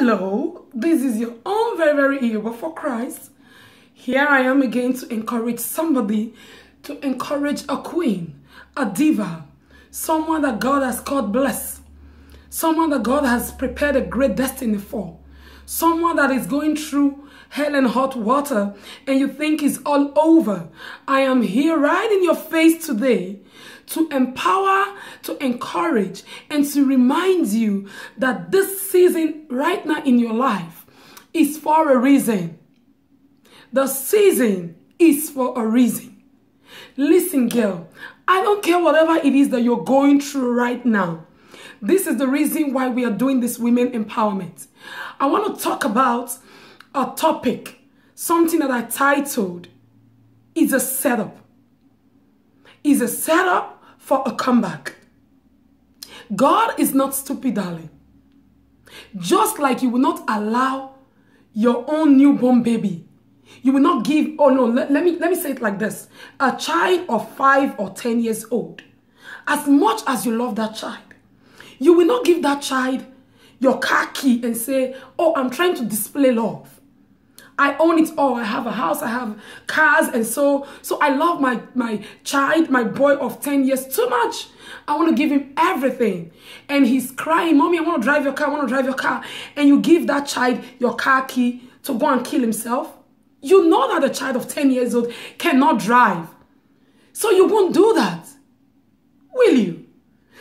Hello, this is your own very Eva for Christ. Here I am again to encourage somebody, to encourage a queen, a diva, someone that God has called blessed, someone that God has prepared a great destiny for, someone that is going through hell and hot water and you think it's all over. I am here right in your face today to empower, to encourage, and to remind you that this season right now in your life is for a reason. The season is for a reason. Listen, girl, I don't care whatever it is that you're going through right now. This is the reason why we are doing this women empowerment. I want to talk about a topic, something that I titled, is a setup. Is a setup for a comeback. God is not stupid, darling. Just like you will not allow your own newborn baby, you will not give, oh no, let me say it like this. A child of 5 or 10 years old, as much as you love that child, you will not give that child your car key and say, oh, I'm trying to display love. I own it all. I have a house, I have cars, and so I love my child, my boy of 10 years too much. I want to give him everything. And he's crying, Mommy, I want to drive your car, I want to drive your car. And you give that child your car key to go and kill himself. You know that a child of 10 years old cannot drive. So you won't do that, will you?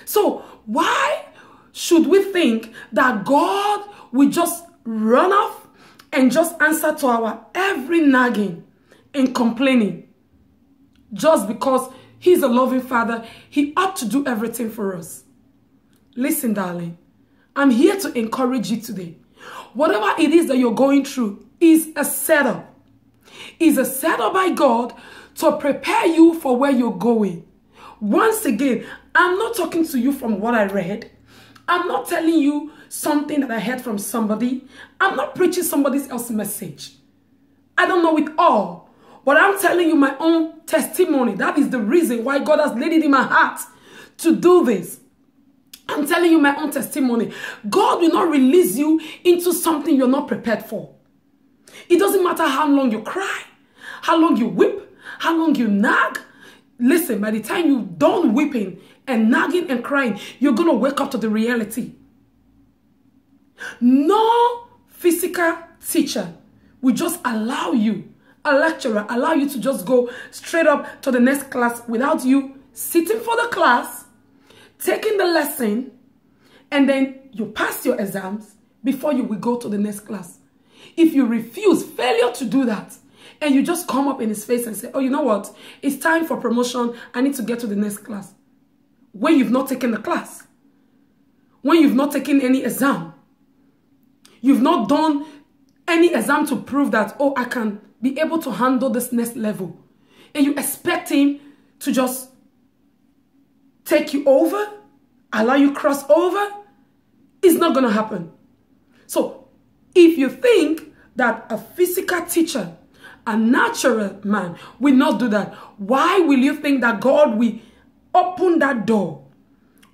So why should we think that God will just run off and just answer to our every nagging and complaining? Just because he's a loving father, he ought to do everything for us. Listen, darling, I'm here to encourage you today. Whatever it is that you're going through is a setup. Is a setup by God to prepare you for where you're going. Once again, I'm not talking to you from what I read. I'm not telling you something that I heard from somebody. I'm not preaching somebody else's message. I don't know it all. But I'm telling you my own testimony. That is the reason why God has laid it in my heart to do this. I'm telling you my own testimony. God will not release you into something you're not prepared for. It doesn't matter how long you cry, how long you whip, how long you nag. Listen, by the time you're done whipping and nagging and crying, you're going to wake up to the reality. No physical teacher will just allow you, a lecturer, allow you to just go straight up to the next class without you sitting for the class, taking the lesson, and then you pass your exams before you will go to the next class. If you refuse, failure to do that, and you just come up in his face and say, oh, you know what? It's time for promotion. I need to get to the next class. When you've not taken the class. When you've not taken any exam. You've not done any exam to prove that, oh, I can be able to handle this next level. And you expect him to just take you over, allow you cross over. It's not going to happen. So if you think that a physical teacher, a natural man will not do that, why will you think that God will open that door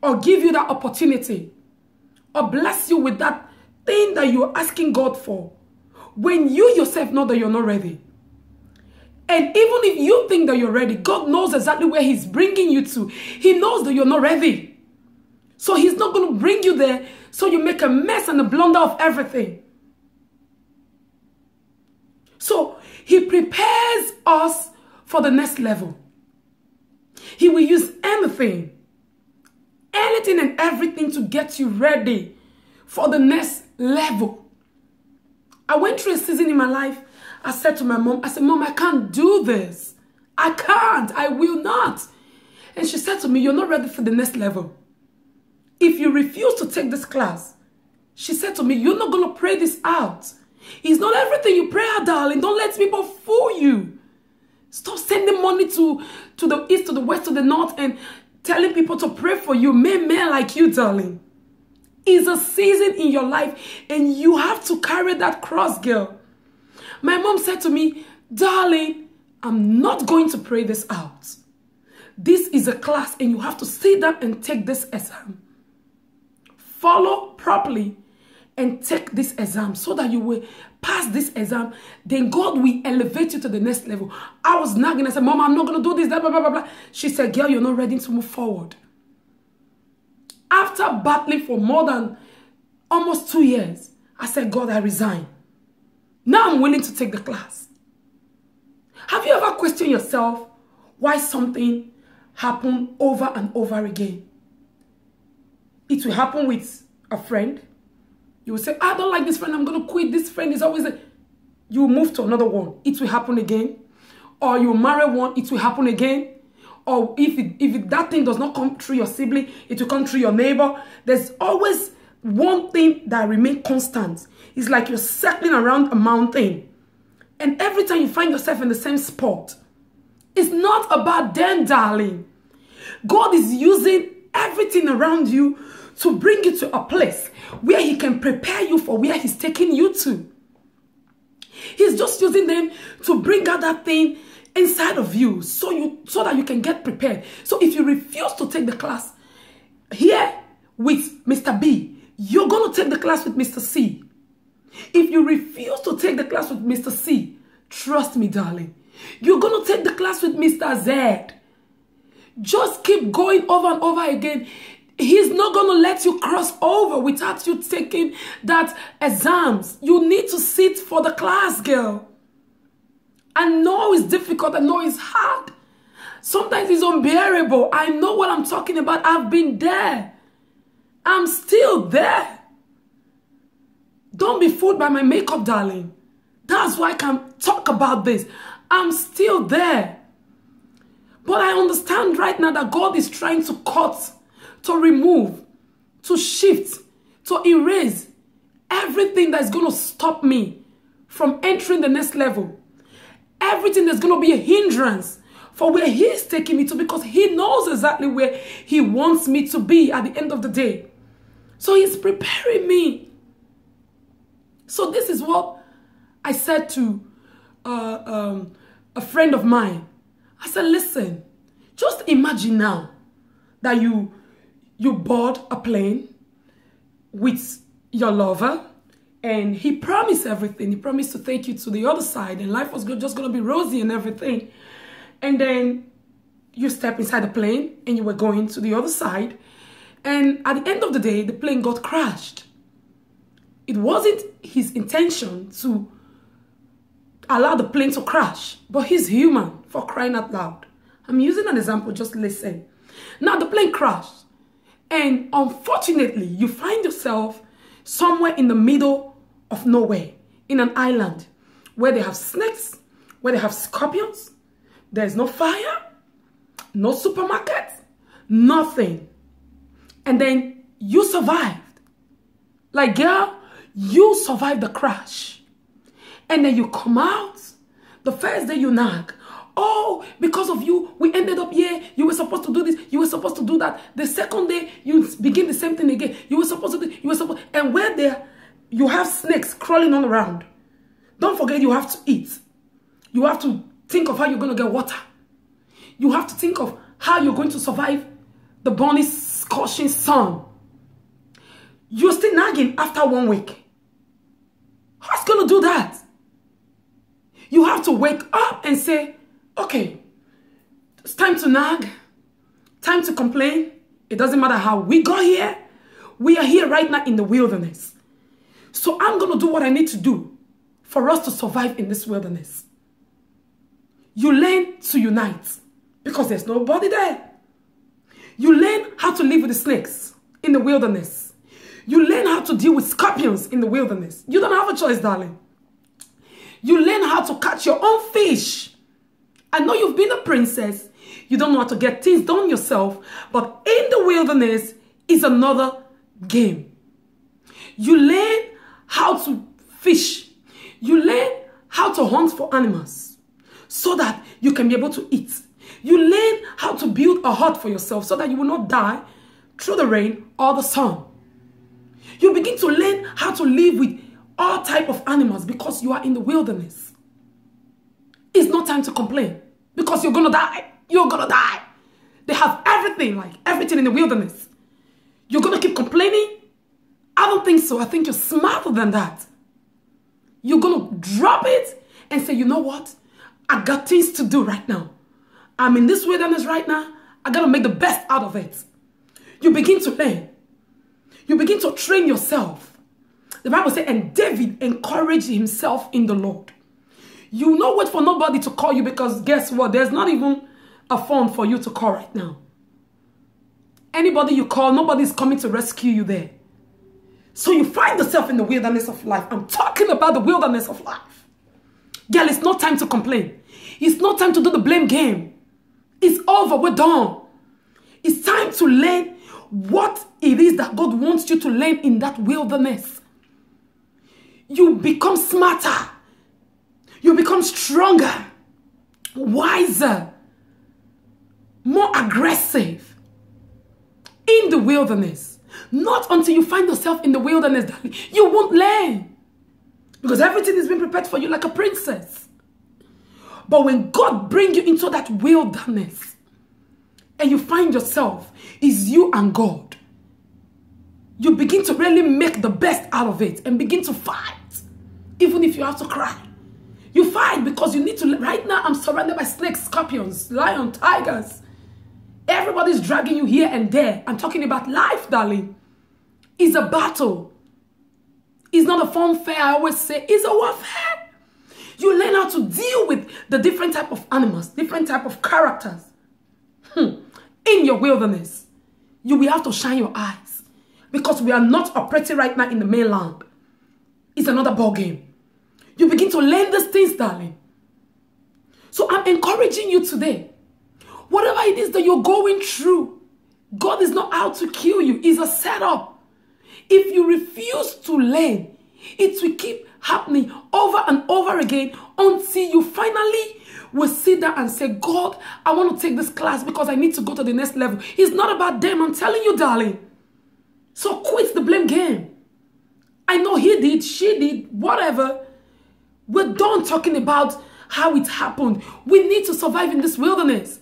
or give you that opportunity or bless you with that thing that you're asking God for when you yourself know that you're not ready? And even if you think that you're ready, God knows exactly where he's bringing you to. He knows that you're not ready. So he's not going to bring you there so you make a mess and a blunder of everything. So he prepares us for the next level. He will use anything and everything to get you ready for the next level. I went through a season in my life. I said to my mom, I said, Mom, I can't do this. I can't. I will not. And she said to me, you're not ready for the next level. If you refuse to take this class, she said to me, you're not going to pray this out. It's not everything you pray out, darling. Don't let people fool you. Stop sending money to the east, to the west, to the north, and telling people to pray for you. Men like you, darling. It's a season in your life, and you have to carry that cross, girl. My mom said to me, darling, I'm not going to pray this out. This is a class, and you have to sit down and take this exam. Follow properly and take this exam so that you will pass this exam. Then God will elevate you to the next level. I was nagging. I said, Mom, I'm not going to do this, blah, blah, blah, blah. She said, girl, you're not ready to move forward. After battling for more than almost 2 years, I said, God, I resign. Now I'm willing to take the class. Have you ever questioned yourself why something happened over and over again? It will happen with a friend. You will say, I don't like this friend, I'm going to quit. This friend is always a... You will move to another one. It will happen again. Or you will marry one, it will happen again. Or if that thing does not come through your sibling, it will come through your neighbor. There's always one thing that remains constant. It's like you're circling around a mountain. And every time you find yourself in the same spot, it's not about them, darling. God is using everything around you to bring you to a place where he can prepare you for where he's taking you to. He's just using them to bring out that thing inside of you so that you can get prepared. So if you refuse to take the class here with Mr. B, you're going to take the class with Mr. C. If you refuse to take the class with Mr. C, trust me, darling, you're going to take the class with Mr. Z. Just keep going over and over again. He's not going to let you cross over without you taking that exams. You need to sit for the class, girl. I know it's difficult. I know it's hard. Sometimes it's unbearable. I know what I'm talking about. I've been there. I'm still there. Don't be fooled by my makeup, darling. That's why I can talk about this. I'm still there. But I understand right now that God is trying to cut, to remove, to shift, to erase everything that's going to stop me from entering the next level. Everything that's going to be a hindrance for where he's taking me to, because he knows exactly where he wants me to be at the end of the day. So he's preparing me. So this is what I said to a friend of mine. I said, listen, just imagine now that you board a plane with your lover and he promised everything. He promised to take you to the other side and life was just going to be rosy and everything. And then you step inside the plane and you were going to the other side. And at the end of the day, the plane got crashed. It wasn't his intention to allow the plane to crash, but he's human, for crying out loud. I'm using an example, just listen. Now the plane crashed, and unfortunately, you find yourself somewhere in the middle of nowhere, in an island, where they have snakes, where they have scorpions, there's no fire, no supermarket, nothing. And then you survived. Like, girl, you survived the crash. And then you come out. The first day you nag. Oh, because of you, we ended up here. You were supposed to do this. You were supposed to do that. The second day, you begin the same thing again. You were supposed to do, you were supposed, and where there, you have snakes crawling all around. Don't forget you have to eat. You have to think of how you're going to get water. You have to think of how you're going to survive the burning, scorching sun. You're still nagging after 1 week. Who's going to do that? You have to wake up and say, okay, it's time to nag, time to complain. It doesn't matter how we got here. We are here right now in the wilderness. So I'm going to do what I need to do for us to survive in this wilderness. You learn to unite because there's nobody there. You learn how to live with the snakes in the wilderness. You learn how to deal with scorpions in the wilderness. You don't have a choice, darling. You learn how to catch your own fish. I know you've been a princess. You don't know how to get things done yourself. But in the wilderness is another game. You learn how to fish. You learn how to hunt for animals so that you can be able to eat. You learn how to build a hut for yourself so that you will not die through the rain or the sun. You begin to learn how to live with all type of animals because you are in the wilderness. It's not time to complain because you're going to die. You're going to die. They have everything, like everything in the wilderness. You're going to keep complaining I don't think so. I think you're smarter than that. You're going to drop it and say, you know what? I got things to do right now. I'm in this wilderness right now. I got to make the best out of it. You begin to learn. You begin to train yourself. The Bible says, and David encouraged himself in the Lord. You don't wait for nobody to call you, because guess what? There's not even a phone for you to call right now. Anybody you call, nobody's coming to rescue you there. So you find yourself in the wilderness of life. I'm talking about the wilderness of life. Girl, it's not time to complain. It's not time to do the blame game. It's over. We're done. It's time to learn what it is that God wants you to learn in that wilderness. You become smarter. You become stronger, wiser, more aggressive in the wilderness. Not until you find yourself in the wilderness, darling, you won't learn. Because everything has been prepared for you like a princess. But when God brings you into that wilderness and you find yourself, it's you and God, you begin to really make the best out of it and begin to fight. Even if you have to cry. You fight because you need to. Right now, I'm surrounded by snakes, scorpions, lions, tigers. Everybody's dragging you here and there. I'm talking about life, darling. It's a battle. It's not a fun fair, I always say. It's a warfare. You learn how to deal with the different type of animals, different type of characters. In your wilderness, you will have to shine your eyes. Because we are not operating right now in the mainland. It's another ball game. You begin to learn these things, darling. So I'm encouraging you today. Whatever it is that you're going through, God is not out to kill you. It's a setup. If you refuse to learn, it will keep happening over and over again until you finally will sit down and say, God, I want to take this class because I need to go to the next level. It's not about them, I'm telling you, darling. So quit the blame game. I know he did, she did, whatever. We're done talking about how it happened. We need to survive in this wilderness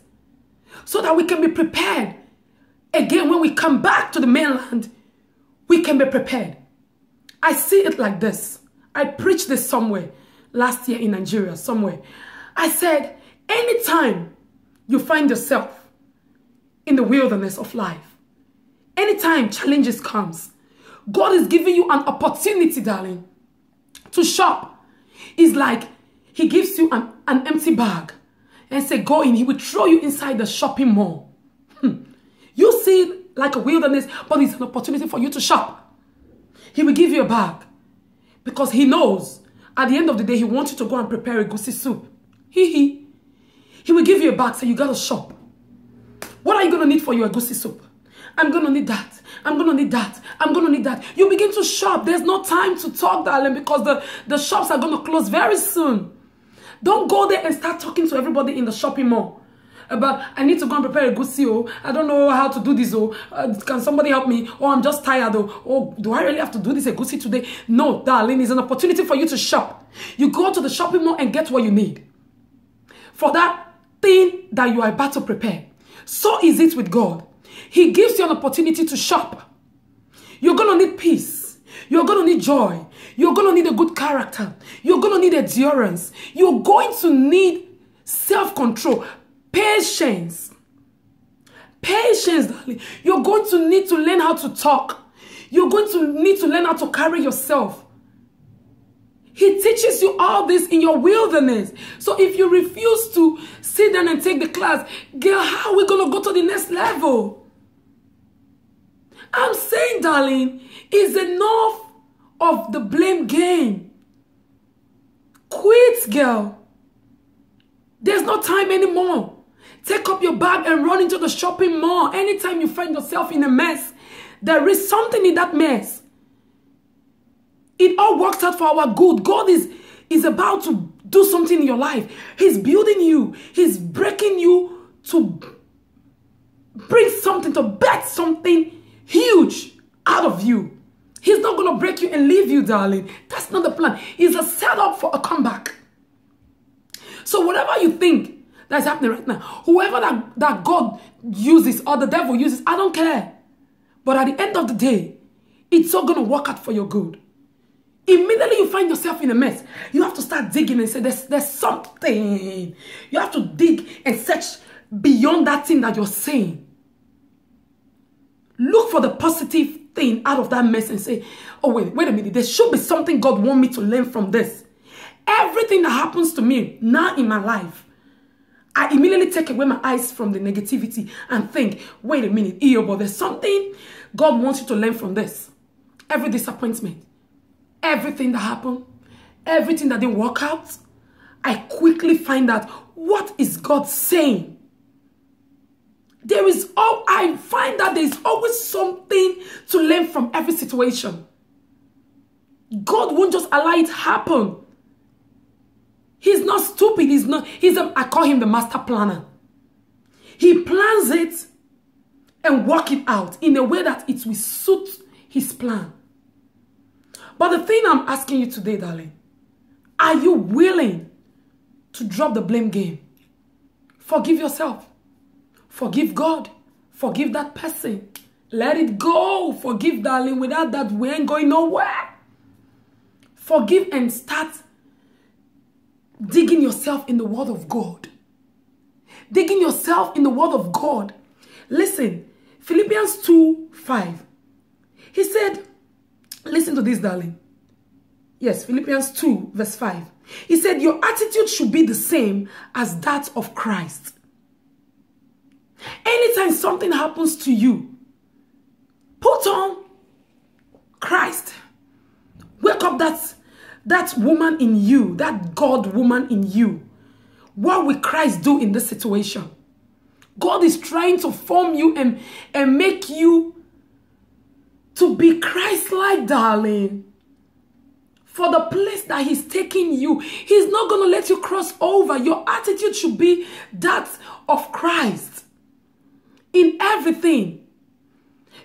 so that we can be prepared. Again, when we come back to the mainland, we can be prepared. I see it like this. I preached this somewhere last year in Nigeria, somewhere. I said, anytime you find yourself in the wilderness of life, anytime challenges comes, God is giving you an opportunity, darling, to shop. It's like he gives you an empty bag and say, go in. He will throw you inside the shopping mall. You see it like a wilderness, but it's an opportunity for you to shop. He will give you a bag because he knows at the end of the day, he wants you to go and prepare a goosey soup. He will give you a bag, say you got to shop. What are you going to need for your goosey soup? I'm going to need that. I'm going to need that. I'm going to need that. You begin to shop. There's no time to talk, darling, because the shops are going to close very soon. Don't go there and start talking to everybody in the shopping mall about, I need to go and prepare a goosey, oh, I don't know how to do this, oh, can somebody help me? Oh, I'm just tired, oh, do I really have to do this a goosey today? No, darling, it's an opportunity for you to shop. You go to the shopping mall and get what you need for that thing that you are about to prepare. So is it with God. He gives you an opportunity to shop. You're going to need peace. You're going to need joy. You're going to need a good character. You're going to need endurance. You're going to need self-control. Patience. Patience, darling. You're going to need to learn how to talk. You're going to need to learn how to carry yourself. He teaches you all this in your wilderness. So if you refuse to sit down and take the class, girl, how are we going to go to the next level? I'm saying, darling, it's enough of the blame game. Quit, girl. There's no time anymore. Take up your bag and run into the shopping mall. Anytime you find yourself in a mess, there is something in that mess. It all works out for our good. God is about to do something in your life. He's building you. He's breaking you to bring something, to bet something huge out of you. He's not going to break you and leave you, darling. That's not the plan. It's a setup for a comeback. So whatever you think that's happening right now, whoever that God uses or the devil uses, I don't care. But at the end of the day, It's all going to work out for your good. Immediately you find yourself in a mess, you have to start digging and say, there's something. You have to dig and search beyond that thing that you're saying. Look for the positive thing out of that mess and say, oh, wait a minute. There should be something God wants me to learn from this. Everything that happens to me now in my life, I immediately take away my eyes from the negativity and think, wait a minute, but there's something God wants you to learn from this. Every disappointment, everything that happened, everything that didn't work out, I quickly find out, what is God saying? I find that there is always something to learn from every situation. God won't just allow it to happen. He's not stupid. I call him the master planner. He plans it and work it out in a way that it will suit his plan. But the thing I'm asking you today, darling, are you willing to drop the blame game? Forgive yourself. Forgive God. Forgive that person. Let it go. Forgive, darling. Without that, we ain't going nowhere. Forgive and start digging yourself in the Word of God. Digging yourself in the Word of God. Listen, Philippians 2:5. He said, listen to this, darling. Yes, Philippians 2, verse 5. He said, your attitude should be the same as that of Christ. Anytime something happens to you, put on Christ. Wake up that woman in you, that God woman in you. What will Christ do in this situation? God is trying to form you and make you to be Christ-like, darling. For the place that he's taking you, he's not going to let you cross over. Your attitude should be that of Christ in everything.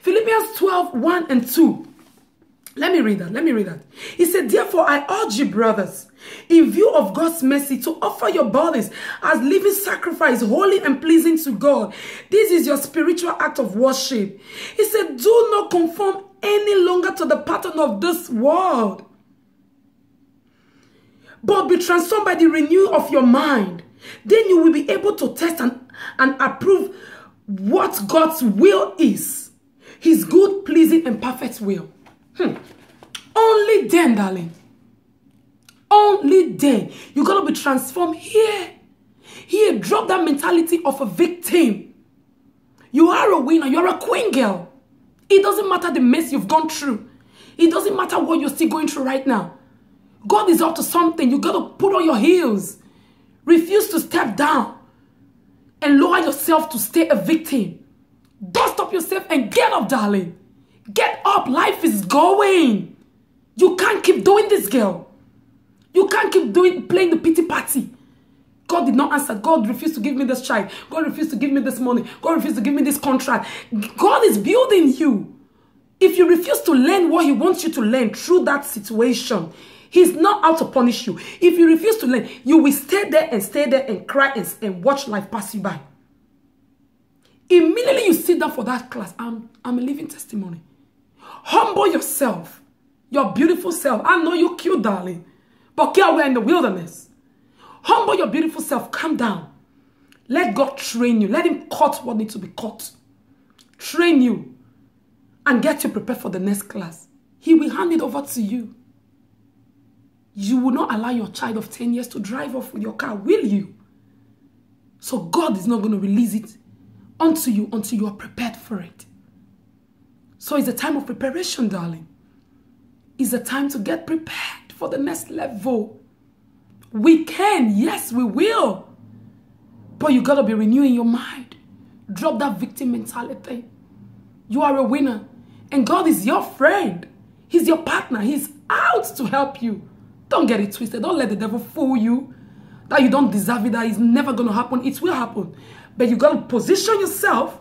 Philippians 12:1 and 2. Let me read that. He said, therefore, I urge you, brothers, in view of God's mercy, to offer your bodies as living sacrifice, holy and pleasing to God. This is your spiritual act of worship. He said, do not conform any longer to the pattern of this world, but be transformed by the renewal of your mind. Then you will be able to test and approve what God's will is. His good, pleasing, and perfect will. Only then, darling. Only then. You got to be transformed here. Here, drop that mentality of a victim. You are a winner. You're a queen, girl. It doesn't matter the mess you've gone through. It doesn't matter what you're still going through right now. God is up to something. You got to put on your heels. Refuse to step down and lower yourself to stay a victim. Dust up yourself and get up, darling. Get up. Life is going. You can't keep doing this, girl. You can't keep playing the pity party. God did not answer. God refused to give me this child. God refused to give me this money. God refused to give me this contract. God is building you. If you refuse to learn what he wants you to learn through that situation, he's not out to punish you. If you refuse to learn, you will stay there and cry and watch life pass you by. Immediately you sit down for that class, I'm a living testimony. Humble yourself. Your beautiful self. I know you're cute, darling. But girl, we're in the wilderness. Humble your beautiful self. Calm down. Let God train you. Let him cut what needs to be cut. Train you. And get you prepared for the next class. He will hand it over to you. You will not allow your child of 10 years to drive off with your car, will you? So God is not going to release it unto you until you are prepared for it. So it's a time of preparation, darling. It's a time to get prepared for the next level. We can, yes, we will. But you got to be renewing your mind. Drop that victim mentality. You are a winner. And God is your friend. He's your partner. He's out to help you. Don't get it twisted. Don't let the devil fool you that you don't deserve it, that it's never going to happen. It will happen. But you got to position yourself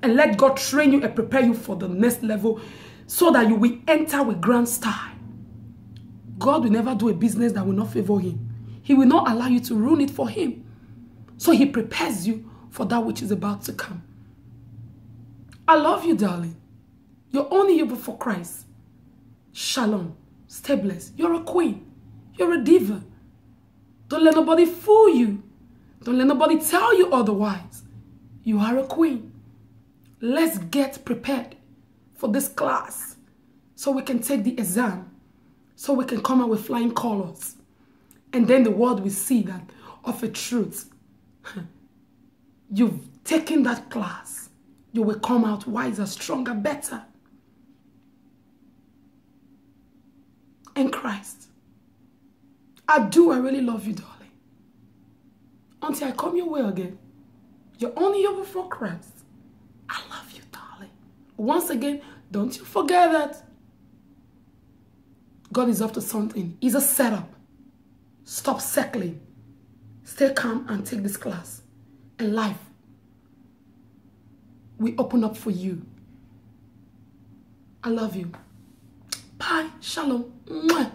and let God train you and prepare you for the next level so that you will enter with grand style. God will never do a business that will not favor him. He will not allow you to ruin it for him. So he prepares you for that which is about to come. I love you, darling. You're only here for Christ. Shalom. Stay blessed. You're a queen. You're a diva. Don't let nobody fool you. Don't let nobody tell you otherwise. You are a queen. Let's get prepared for this class so we can take the exam, so we can come out with flying colors. And then the world will see that of a truth. You've taken that class. You will come out wiser, stronger, better. In Christ. I really love you, darling. Until I come your way again. You're only here before Christ. I love you, darling. Once again, don't you forget that God is up to something. He's a setup. Stop settling. Stay calm and take this class. And life we open up for you. I love you. Bye. Shalom. Mwah.